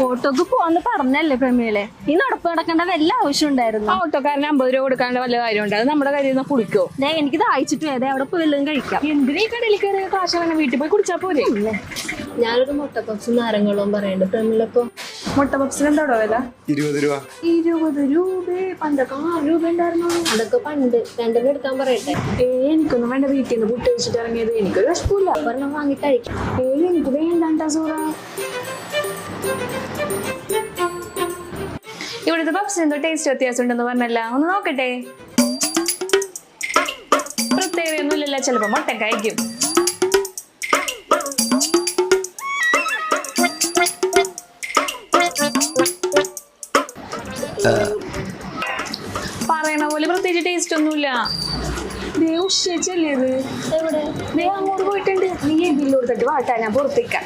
ഓട്ടോക്ക് പോവാന്ന് പറഞ്ഞല്ലേ പ്രമീളെ, ഈ നടപ്പ് നടക്കേണ്ട വല്ല ആവശ്യം ഉണ്ടായിരുന്നു? ഓട്ടോക്കാരന് 50 രൂപ കൊടുക്കാണ്ട് വല്ല കാര്യമുണ്ട്? അത് നമ്മുടെ കയ്യിൽ നിന്ന് കുടിക്കോ? എനിക്ക് ദാഹിച്ചിട്ട് വേദ അവിടെ പോയി വല്ലതും കഴിക്കാം. എന്തിനാ ഈ കടയിൽ കയറി കാശ് വേണം? വീട്ടിൽ പോയി കുടിച്ചാ പോരെ? ഞാനൊരു മുട്ട പപ്സും നാരങ്ങളും പറയണ്ട് പ്രമീളപ്പോ. മുട്ട പപ്സിന് എന്താടോ വില? 20 രൂപ. 20 രൂപ? പണ്ടൊക്കെ 6 രൂപ ഉണ്ടായിരുന്നു. അതൊക്കെ പണ്ട്. രണ്ടെണ്ണം എടുക്കാൻ പറയട്ടെ? എനിക്കൊന്നും വേണ്ട. വീട്ടിൽ നിന്ന് പുട്ട് വെച്ചിട്ട് ഇറങ്ങിയത്. എനിക്കൊരു വിഷമില്ല. ഒരെണ്ണം വാങ്ങി കഴിക്കാം. എനിക്ക് വേണ്ടാ സൂറ. ഇവിടുത്തെ പപ്സിന് എന്തോ ടേസ്റ്റ് വ്യത്യാസം ഉണ്ടെന്ന് പറഞ്ഞല്ല, ഒന്ന് നോക്കട്ടെ. പ്രത്യേകതയൊന്നും ഇല്ലല്ലോ, ചിലപ്പോ മുട്ട കഴിക്കും. പറയണ പോലെ പ്രത്യേകിച്ച് ടേസ്റ്റ് ഒന്നുമില്ല. ഉച്ചല്ലേ ഇത്? എവിടെ? അങ്ങോട്ട് പോയിട്ടുണ്ട്. നീ ബില്ല് കൊടുത്തിട്ട് വാട്ടാ, ഞാൻ പുറത്തേക്കാം.